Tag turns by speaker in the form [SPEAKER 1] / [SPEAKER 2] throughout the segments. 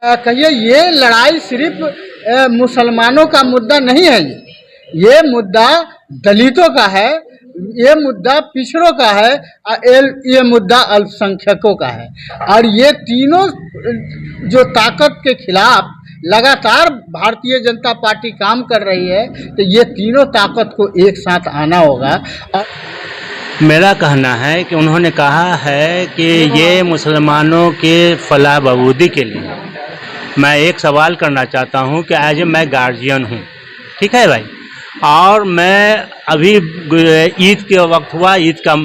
[SPEAKER 1] कहिए ये लड़ाई सिर्फ मुसलमानों का मुद्दा नहीं है। ये मुद्दा दलितों का है, ये मुद्दा पिछड़ों का है, ये मुद्दा अल्पसंख्यकों का है। और ये तीनों जो ताकत के खिलाफ लगातार भारतीय जनता पार्टी काम कर रही है, तो ये तीनों ताकत को एक साथ आना होगा।
[SPEAKER 2] मेरा कहना है कि उन्होंने कहा है कि ये मुसलमानों के फलाह बहबूदी के लिए। मैं एक सवाल करना चाहता हूँ कि आज मैं गार्जियन हूँ, ठीक है भाई, और मैं अभी ईद के वक्त हुआ, ईद का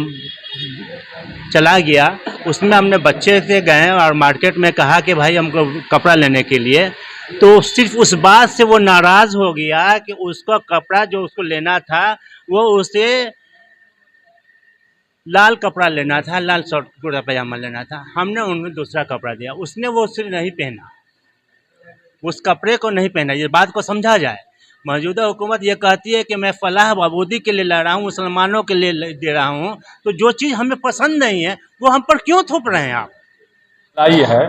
[SPEAKER 2] चला गया, उसमें हमने बच्चे से गए और मार्केट में कहा कि भाई हमको कपड़ा लेने के लिए, तो सिर्फ उस बात से वो नाराज़ हो गया कि उसका कपड़ा जो उसको लेना था वो उसे लाल कपड़ा लेना था, लाल शर्ट कुर्ता पजामा लेना था। हमने उन्हें दूसरा कपड़ा दिया, उसने वो सिर्फ नहीं पहना, उस कपड़े को नहीं पहना। ये बात को समझा जाए। मौजूदा हुकूमत ये कहती है कि मैं फलाह बहबूदी के लिए लड़ रहा हूँ, मुसलमानों के लिए दे रहा हूँ, तो जो चीज़ हमें पसंद नहीं है वो हम पर क्यों थोप रहे हैं आप?
[SPEAKER 3] लाई है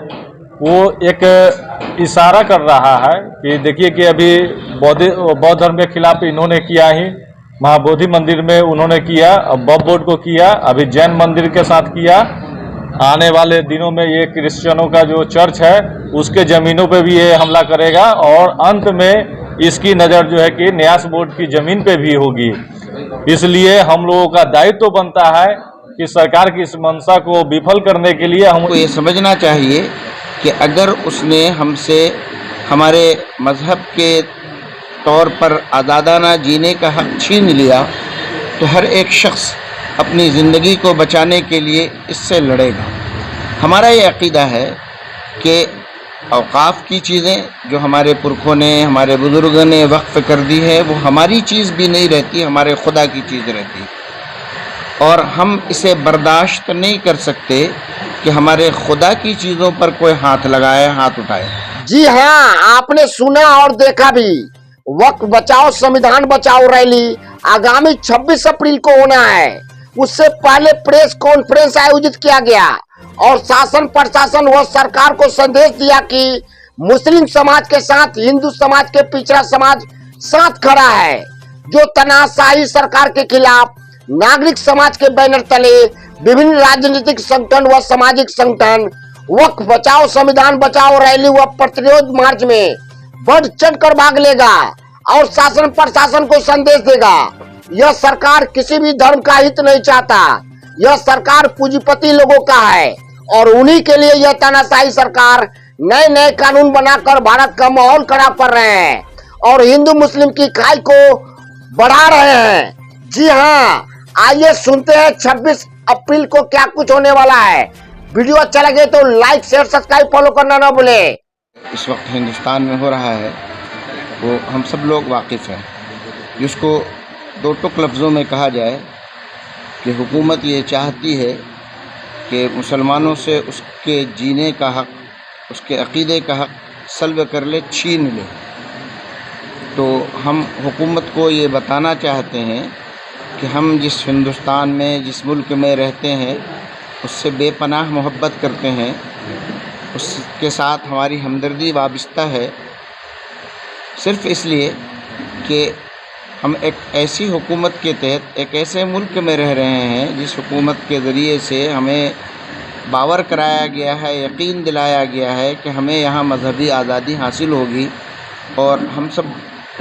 [SPEAKER 3] वो एक इशारा कर रहा है कि देखिए कि अभी बौद्ध धर्म के खिलाफ इन्होंने किया ही, महाबोधि मंदिर में उन्होंने किया, बब बोर्ड को किया, अभी जैन मंदिर के साथ किया। आने वाले दिनों में ये क्रिश्चियनों का जो चर्च है उसके ज़मीनों पे भी ये हमला करेगा और अंत में इसकी नज़र जो है कि न्यास बोर्ड की ज़मीन पे भी होगी। इसलिए हम लोगों का दायित्व तो बनता है कि सरकार की इस मंशा को विफल करने के लिए हमको
[SPEAKER 4] ये समझना चाहिए कि अगर उसने हमसे हमारे मज़हब के तौर पर आज़ादाना जीने का हक छीन लिया, तो हर एक शख्स अपनी ज़िंदगी को बचाने के लिए इससे लड़ेगा। हमारा ये अक़ीदा है कि औक़ाफ़ की चीज़ें जो हमारे पुरखों ने, हमारे बुज़ुर्गों ने वक्फ़ कर दी है, वो हमारी चीज़ भी नहीं रहती, हमारे खुदा की चीज़ रहती है। और हम इसे बर्दाश्त नहीं कर सकते कि हमारे खुदा की चीज़ों पर कोई हाथ लगाए, हाथ उठाए।
[SPEAKER 5] जी हाँ, आपने सुना और देखा भी। वक्फ बचाओ संविधान बचाओ रैली आगामी 26 अप्रैल को होना है। उससे पहले प्रेस कॉन्फ्रेंस आयोजित किया गया और शासन प्रशासन व सरकार को संदेश दिया कि मुस्लिम समाज के साथ हिंदू समाज के पिछड़ा समाज साथ खड़ा है। जो तानाशाही सरकार के खिलाफ नागरिक समाज के बैनर तले विभिन्न राजनीतिक संगठन व सामाजिक संगठन वक्फ बचाओ संविधान बचाओ रैली व प्रतिरोध मार्च में बढ़ चढ़ कर भाग लेगा और शासन प्रशासन को संदेश देगा। यह सरकार किसी भी धर्म का हित नहीं चाहता। यह सरकार पूंजीपति लोगों का है और उन्हीं के लिए यह तानाशाही सरकार नए नए कानून बनाकर भारत का माहौल खराब कर रहे हैं और हिंदू मुस्लिम की खाई को बढ़ा रहे हैं। जी हाँ, आइए सुनते हैं 26 अप्रैल को क्या कुछ होने वाला है। वीडियो अच्छा लगे तो लाइक शेयर सब्सक्राइब फॉलो करना ना भूले।
[SPEAKER 4] इस वक्त हिंदुस्तान में हो रहा है वो हम सब लोग वाकिफ़ हैं। जिसको दो टुक लफ्ज़ों में कहा जाए कि हुकूमत ये चाहती है कि मुसलमानों से उसके जीने का हक, उसके अक़ीदे का हक सल्ब कर ले, छीन ले। तो हम हुकूमत को ये बताना चाहते हैं कि हम जिस हिंदुस्तान में, जिस मुल्क में रहते हैं, उससे बेपनाह मोहब्बत करते हैं, उसके साथ हमारी हमदर्दी वाबस्ता है, सिर्फ़ इसलिए कि हम एक ऐसी हुकूमत के तहत एक ऐसे मुल्क में रह रहे हैं जिस हुकूमत के ज़रिए से हमें बावर कराया गया है, यकीन दिलाया गया है कि हमें यहाँ मजहबी आज़ादी हासिल होगी और हम सब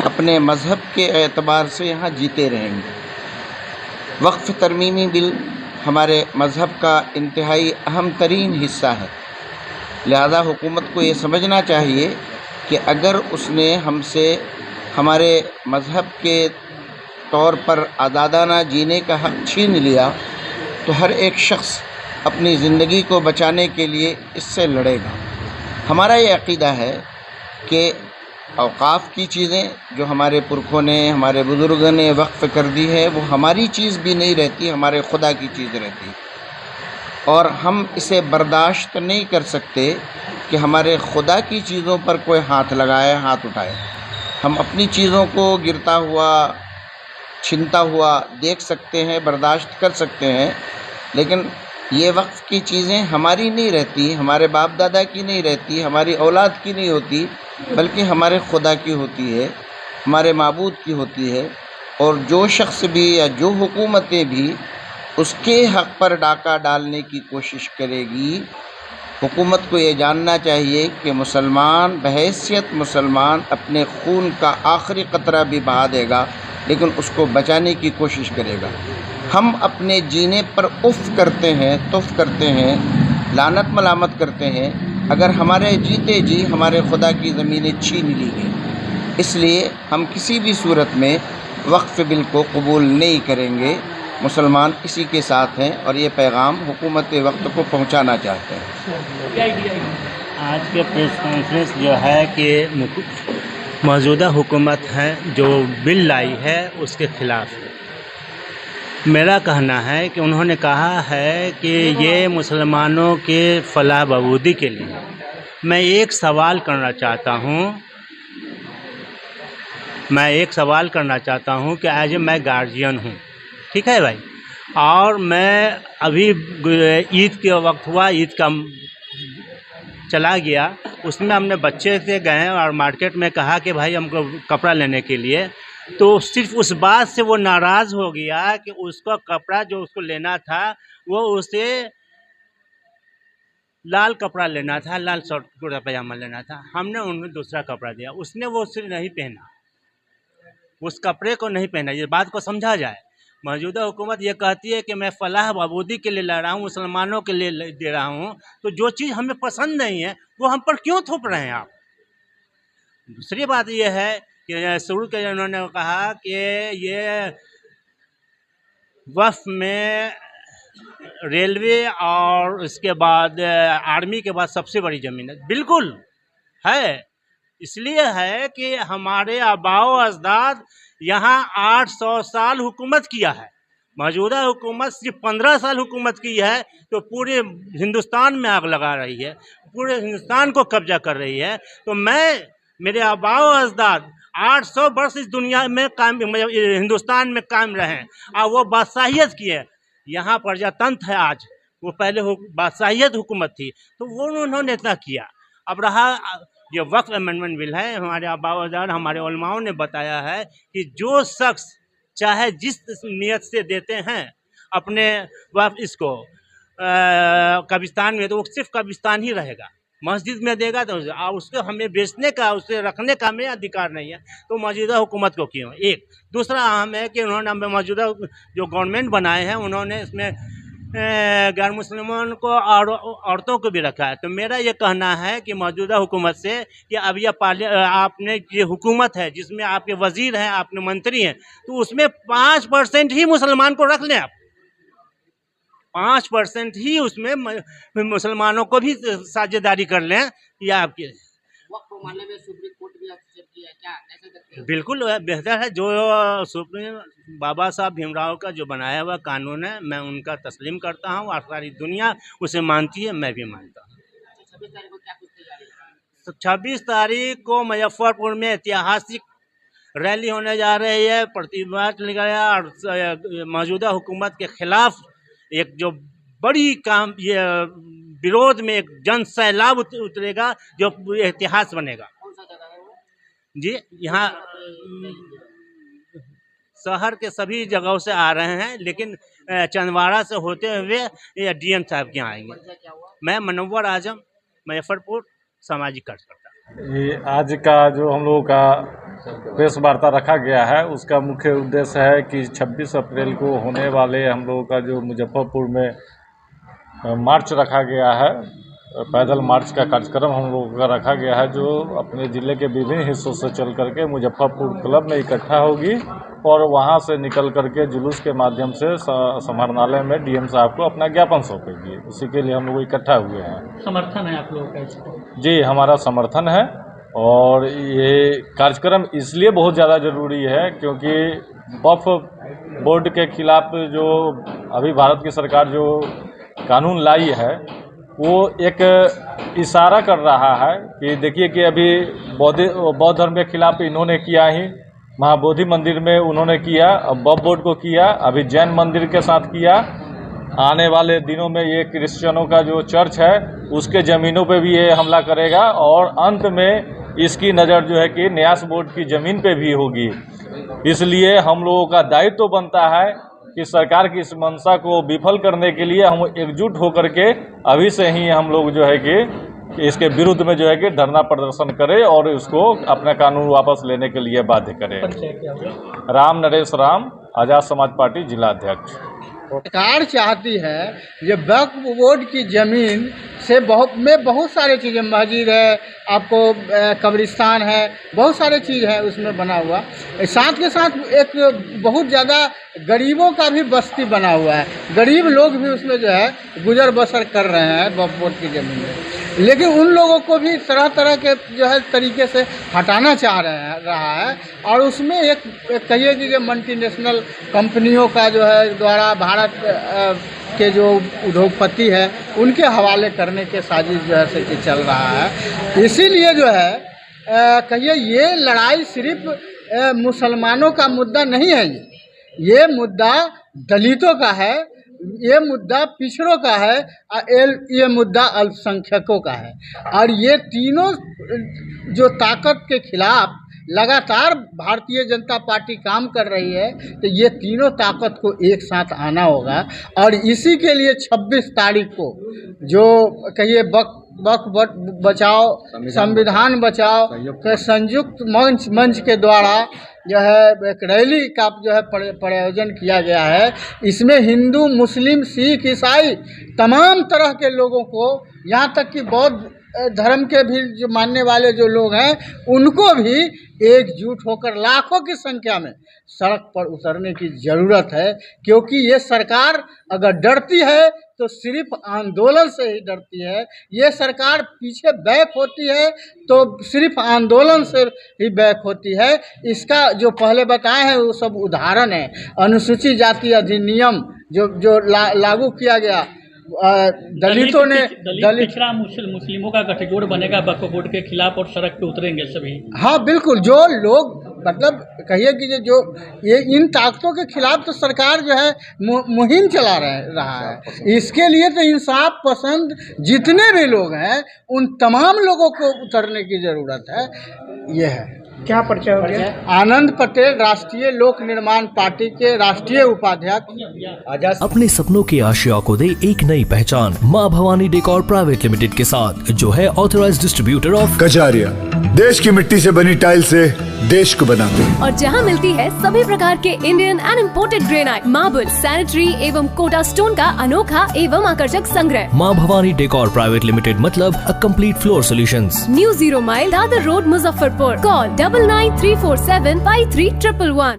[SPEAKER 4] अपने मज़हब के एतबार से यहाँ जीते रहेंगे। वक्फ़ तरमीमी बिल हमारे मज़हब का इंतहाई अहम तरीन हिस्सा है। लिहाजा हुकूमत को ये समझना चाहिए कि अगर उसने हमसे हमारे मज़हब के तौर पर आज़ादाना जीने का हक छीन लिया, तो हर एक शख्स अपनी ज़िंदगी को बचाने के लिए इससे लड़ेगा। हमारा ये अक़ीदा है कि औक़ाफ़ की चीज़ें जो हमारे पुरखों ने, हमारे बुज़ुर्गों ने वक्फ़ कर दी है, वो हमारी चीज़ भी नहीं रहती, हमारे खुदा की चीज़ रहती है। और हम इसे बर्दाश्त नहीं कर सकते कि हमारे खुदा की चीज़ों पर कोई हाथ लगाए, हाथ उठाए। हम अपनी चीज़ों को गिरता हुआ, छिनता हुआ देख सकते हैं, बर्दाश्त कर सकते हैं, लेकिन ये वक्फ की चीज़ें हमारी नहीं रहती, हमारे बाप दादा की नहीं रहती, हमारी औलाद की नहीं होती, बल्कि हमारे खुदा की होती है, हमारे माबूद की होती है। और जो शख्स भी या जो हुकूमतें भी उसके हक़ पर डाका डालने की कोशिश करेगी, हुकूमत को ये जानना चाहिए कि मुसलमान बहैसियत मुसलमान अपने खून का आखिरी कतरा भी बहा देगा, लेकिन उसको बचाने की कोशिश करेगा। हम अपने जीने पर उफ़ करते हैं, तुफ़ करते हैं, लानत मलामत करते हैं अगर हमारे जीते जी हमारे खुदा की ज़मीनें छीन ली गई। इसलिए हम किसी भी सूरत में वक्फ़ बिल को कबूल नहीं करेंगे। मुसलमान इसी के साथ हैं और ये पैगाम हुकूमत वक्त को पहुंचाना चाहते हैं।
[SPEAKER 2] आज के प्रेस कॉन्फ्रेंस जो है कि मौजूदा हुकूमत है जो बिल लाई है उसके ख़िलाफ़ है। मेरा कहना है कि उन्होंने कहा है कि ये मुसलमानों के फलाह बहबूदी के लिए। मैं एक सवाल करना चाहता हूँ कि आज मैं गार्जियन हूँ, ठीक है भाई, और मैं अभी ईद के वक्त हुआ, ईद का चला गया, उसमें हमने बच्चे से गए और मार्केट में कहा कि भाई हमको कपड़ा लेने के लिए, तो सिर्फ उस बात से वो नाराज़ हो गया कि उसका कपड़ा जो उसको लेना था वो उसे लाल कपड़ा लेना था, लाल शर्ट कुर्ता पजामा लेना था। हमने उन्हें दूसरा कपड़ा दिया, उसने वो उसे नहीं पहना, उस कपड़े को नहीं पहना। ये बात को समझा जाए। मौजूदा हुकूमत ये कहती है कि मैं फलाह बहबूदी के लिए ला रहा हूँ, मुसलमानों के लिए दे रहा हूँ, तो जो चीज़ हमें पसंद नहीं है वो हम पर क्यों थोप रहे हैं आप। दूसरी बात ये है कि शुरू के उन्होंने कहा कि ये वक्फ में रेलवे और उसके बाद आर्मी के बाद सबसे बड़ी ज़मीन है। बिल्कुल है, इसलिए है कि हमारे आबाओ अजदाद यहाँ 800 साल हुकूमत किया है। मौजूदा हुकूमत सिर्फ 15 साल हुकूमत की है तो पूरे हिंदुस्तान में आग लगा रही है, पूरे हिंदुस्तान को कब्जा कर रही है। तो मेरे आबाओ अजदाद 800 वर्ष इस दुनिया में कायम, हिंदुस्तान में कायम रहे और वो बादशाहियत की है। यहाँ प्रजातंत्र है आज, वो पहले बादशाहियत हुकूमत थी, तो वो उन्होंने इतना किया। अब रहा ये वक्फ अमेंडमेंट बिल है, हमारे आबाओ अजदाद, हमारे उलमाओं ने बताया है कि जो शख्स चाहे जिस नियत से देते हैं अपने वक्फ इसको कब्रिस्तान में, तो वो सिर्फ कब्रिस्तान ही रहेगा। मस्जिद में देगा तो उसको हमें बेचने का, उसे रखने का हमें अधिकार नहीं है। तो मौजूदा हुकूमत को क्यों? एक दूसरा अहम है कि उन्होंने मौजूदा जो गवर्नमेंट बनाए हैं उन्होंने इसमें गैर मुसलमान को और औरतों को भी रखा है। तो मेरा ये कहना है कि मौजूदा हुकूमत से कि अब यह आपने ये हुकूमत है जिसमें आपके वजीर हैं, आपके मंत्री हैं, तो उसमें 5% ही मुसलमान को रख लें आप। 5% ही उसमें मुसलमानों को भी साझेदारी कर लें। या आपके
[SPEAKER 5] वक्फ मामले में सुप्रीम कोर्ट भी हस्तक्षेप किया, क्या कैसे देखते हैं?
[SPEAKER 2] बिल्कुल बेहतर है। जो सुप्रीम बाबा साहब भीमराव का जो बनाया हुआ कानून है, मैं उनका तस्लीम करता हूँ और सारी दुनिया उसे मानती है, मैं भी मानता हूँ।
[SPEAKER 5] 26 तारीख को क्या कुछ तैयारी है?
[SPEAKER 2] तो 26 तारीख को मुजफ्फरपुर में ऐतिहासिक रैली होने जा रही है, प्रतिवाद लगाया और मौजूदा हुकूमत के खिलाफ एक जो बड़ी काम ये विरोध में एक जन सैलाब उतरेगा जो इतिहास बनेगा।
[SPEAKER 5] कौन सा जगह है वो?
[SPEAKER 2] जी, यहाँ शहर के सभी जगहों से आ रहे हैं, लेकिन चंदवाड़ा से होते हुए ये डीएम साहब के यहाँ आएंगे।
[SPEAKER 5] परिचय क्या हुआ?
[SPEAKER 2] मैं मनव्वर आजम, मुजफ्फरपुर, सामाजिक कार्यकर्ता।
[SPEAKER 3] ये आज का जो हम लोगों का प्रेस वार्ता रखा गया है उसका मुख्य उद्देश्य है कि 26 अप्रैल को होने वाले हम लोगों का जो मुजफ्फरपुर में मार्च रखा गया है, पैदल मार्च का कार्यक्रम हम लोगों का रखा गया है, जो अपने ज़िले के विभिन्न हिस्सों से चल करके मुजफ्फरपुर क्लब में इकट्ठा होगी और वहां से निकल करके जुलूस के माध्यम से समाहरणालय में डीएम साहब को अपना ज्ञापन सौंपेगी। उसी के लिए हम लोग इकट्ठा हुए हैं।
[SPEAKER 2] समर्थन है आप लोगों का इसको?
[SPEAKER 3] जी, हमारा समर्थन है और ये कार्यक्रम इसलिए बहुत ज़्यादा ज़रूरी है क्योंकि वक्फ बोर्ड के खिलाफ जो अभी भारत की सरकार जो कानून लाई है वो एक इशारा कर रहा है कि देखिए कि अभी बौद्ध धर्म के खिलाफ इन्होंने किया ही, महाबोधि मंदिर में उन्होंने किया, अब वक्फ बोर्ड को किया, अभी जैन मंदिर के साथ किया, आने वाले दिनों में ये क्रिश्चियनों का जो चर्च है उसके ज़मीनों पे भी ये हमला करेगा और अंत में इसकी नज़र जो है कि न्यास बोर्ड की ज़मीन पे भी होगी। इसलिए हम लोगों का दायित्व बनता है कि सरकार की इस मंशा को विफल करने के लिए हम एकजुट होकर के अभी से ही हम लोग जो है कि इसके विरुद्ध में जो है कि धरना प्रदर्शन करें और इसको अपना कानून वापस लेने के लिए बाध्य करें। राम नरेश राम, आज़ाद समाज पार्टी जिला अध्यक्ष।
[SPEAKER 1] सरकार चाहती है ये वक्फ बोर्ड की ज़मीन से बहुत सारे चीज़ें, मस्जिद है, आपको कब्रिस्तान है, बहुत सारे चीज़ है उसमें बना हुआ। साथ के साथ एक बहुत ज़्यादा गरीबों का भी बस्ती बना हुआ है, गरीब लोग भी उसमें जो है गुजर बसर कर रहे हैं वक्फ बोर्ड की ज़मीन में। लेकिन उन लोगों को भी तरह तरह के जो है तरीके से हटाना चाह रहा है और उसमें एक कहिए कि जो मल्टीनेशनल कंपनियों का जो है द्वारा भारत के जो उद्योगपति है उनके हवाले करने के साजिश जो है से कि चल रहा है। इसीलिए जो है कहिए ये लड़ाई सिर्फ मुसलमानों का मुद्दा नहीं है, ये मुद्दा दलितों का है, ये मुद्दा पिछड़ों का है, ये मुद्दा अल्पसंख्यकों का है। और ये तीनों जो ताकत के खिलाफ लगातार भारतीय जनता पार्टी काम कर रही है, तो ये तीनों ताकत को एक साथ आना होगा। और इसी के लिए 26 तारीख को जो कहिए वक्फ बचाओ संविधान बचाओ के संयुक्त मंच के द्वारा जो है एक रैली का जो है प्रयोजन किया गया है। इसमें हिंदू, मुस्लिम, सिख, ईसाई तमाम तरह के लोगों को, यहाँ तक कि बौद्ध धर्म के भी जो मानने वाले जो लोग हैं उनको भी एकजुट होकर लाखों की संख्या में सड़क पर उतरने की ज़रूरत है। क्योंकि ये सरकार अगर डरती है तो सिर्फ आंदोलन से ही डरती है, ये सरकार पीछे बैक होती है तो सिर्फ आंदोलन से ही बैक होती है। इसका जो पहले बताए हैं वो सब उदाहरण है। अनुसूचित जाति अधिनियम जो लागू किया गया, दलितों ने
[SPEAKER 6] पिछड़ा मुस्लिमों का गठजोड़ बनेगा वक्फ बोर्ड के खिलाफ और सड़क पे उतरेंगे सभी।
[SPEAKER 1] हाँ बिल्कुल, जो लोग मतलब कहिए कि जो ये इन ताकतों के खिलाफ तो सरकार जो है मुहिम चला रहा है। इसके लिए तो इंसाफ पसंद जितने भी लोग हैं उन तमाम लोगों को उतरने की ज़रूरत है। ये है।
[SPEAKER 7] क्या परिचय हो गया?
[SPEAKER 1] आनंद पटेल, राष्ट्रीय लोक निर्माण पार्टी के राष्ट्रीय उपाध्यक्ष।
[SPEAKER 8] अपने सपनों के आशिया को दे एक नई पहचान माँ भवानी डेकोर प्राइवेट लिमिटेड के साथ, जो है ऑथराइज्ड डिस्ट्रीब्यूटर ऑफ
[SPEAKER 9] कजारिया। देश की मिट्टी से बनी टाइल से देश को बनाते हैं
[SPEAKER 10] और जहां मिलती है सभी प्रकार के Indian and imported granite, marble, sanitary एवं कोटा स्टोन का अनोखा एवं आकर्षक संग्रह।
[SPEAKER 8] माँ भवानी डेकोर प्राइवेट लिमिटेड मतलब a complete floor solutions.
[SPEAKER 10] New 0 mile Dadar road, Muzaffarpur. Call 9934753111।